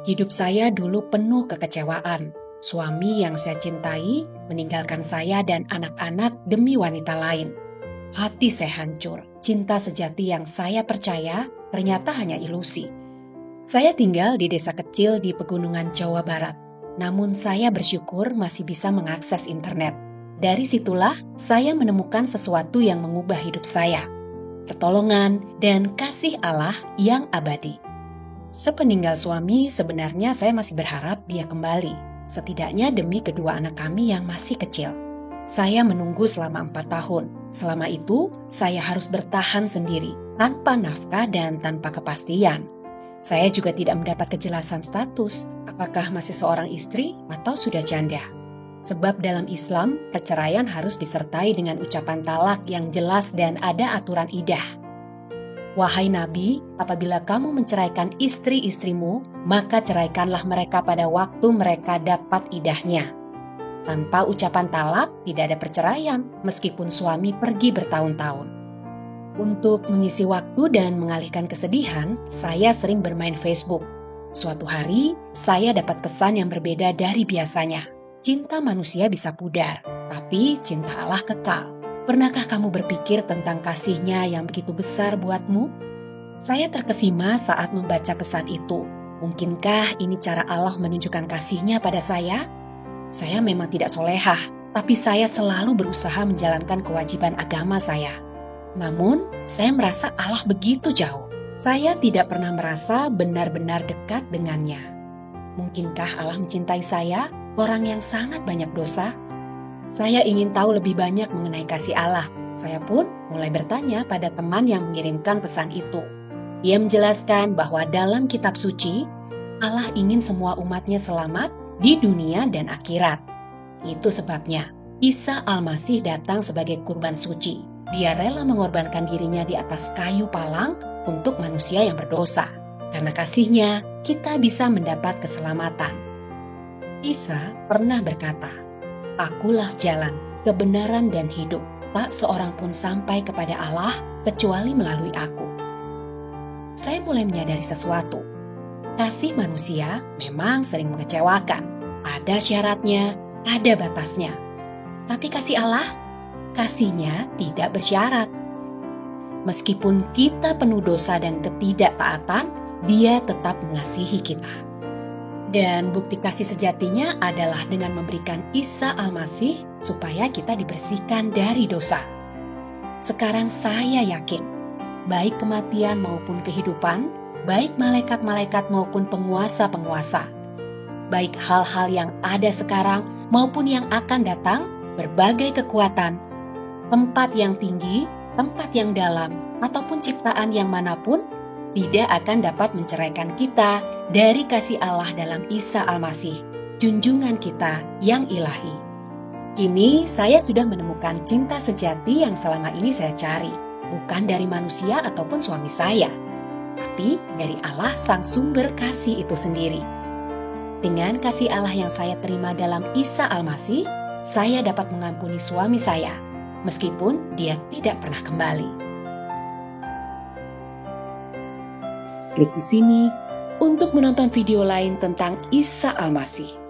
Hidup saya dulu penuh kekecewaan. Suami yang saya cintai meninggalkan saya dan anak-anak demi wanita lain. Hati saya hancur. Cinta sejati yang saya percaya ternyata hanya ilusi. Saya tinggal di desa kecil di pegunungan Jawa Barat. Namun saya bersyukur masih bisa mengakses internet. Dari situlah saya menemukan sesuatu yang mengubah hidup saya. Pertolongan dan kasih Allah yang abadi. Sepeninggal suami, sebenarnya saya masih berharap dia kembali. Setidaknya demi kedua anak kami yang masih kecil. Saya menunggu selama 4 tahun. Selama itu, saya harus bertahan sendiri, tanpa nafkah dan tanpa kepastian. Saya juga tidak mendapat kejelasan status, apakah masih seorang istri atau sudah janda. Sebab dalam Islam, perceraian harus disertai dengan ucapan talak yang jelas dan ada aturan idah. Wahai Nabi, apabila kamu menceraikan istri-istrimu, maka ceraikanlah mereka pada waktu mereka dapat idahnya. Tanpa ucapan talak, tidak ada perceraian, meskipun suami pergi bertahun-tahun. Untuk mengisi waktu dan mengalihkan kesedihan, saya sering bermain Facebook. Suatu hari, saya dapat pesan yang berbeda dari biasanya. Cinta manusia bisa pudar, tapi cinta Allah kekal. Pernahkah kamu berpikir tentang kasih-Nya yang begitu besar buatmu? Saya terkesima saat membaca pesan itu. Mungkinkah ini cara Allah menunjukkan kasih-Nya pada saya? Saya memang tidak solehah, tapi saya selalu berusaha menjalankan kewajiban agama saya. Namun, saya merasa Allah begitu jauh. Saya tidak pernah merasa benar-benar dekat dengannya. Mungkinkah Allah mencintai saya, orang yang sangat banyak dosa? Saya ingin tahu lebih banyak mengenai kasih Allah. Saya pun mulai bertanya pada teman yang mengirimkan pesan itu. Dia menjelaskan bahwa dalam kitab suci, Allah ingin semua umatnya selamat di dunia dan akhirat. Itu sebabnya Isa Al-Masih datang sebagai kurban suci. Dia rela mengorbankan dirinya di atas kayu palang untuk manusia yang berdosa. Karena kasih-Nya, kita bisa mendapat keselamatan. Isa pernah berkata, "Akulah jalan, kebenaran dan hidup. Tak seorang pun sampai kepada Allah kecuali melalui aku." Saya mulai menyadari sesuatu. Kasih manusia memang sering mengecewakan. Ada syaratnya, ada batasnya. Tapi kasih Allah, kasih-Nya tidak bersyarat. Meskipun kita penuh dosa dan ketidaktaatan, Dia tetap mengasihi kita. Dan bukti kasih sejatinya adalah dengan memberikan Isa Al-Masih supaya kita dibersihkan dari dosa. Sekarang saya yakin, baik kematian maupun kehidupan, baik malaikat-malaikat maupun penguasa-penguasa, baik hal-hal yang ada sekarang maupun yang akan datang, berbagai kekuatan, tempat yang tinggi, tempat yang dalam, ataupun ciptaan yang manapun, tidak akan dapat menceraikan kita dari kasih Allah dalam Isa Al-Masih, junjungan kita yang ilahi. Kini saya sudah menemukan cinta sejati yang selama ini saya cari, bukan dari manusia ataupun suami saya, tapi dari Allah sang sumber kasih itu sendiri. Dengan kasih Allah yang saya terima dalam Isa Al-Masih, saya dapat mengampuni suami saya, meskipun dia tidak pernah kembali. Klik di sini untuk menonton video lain tentang Isa Al-Masih.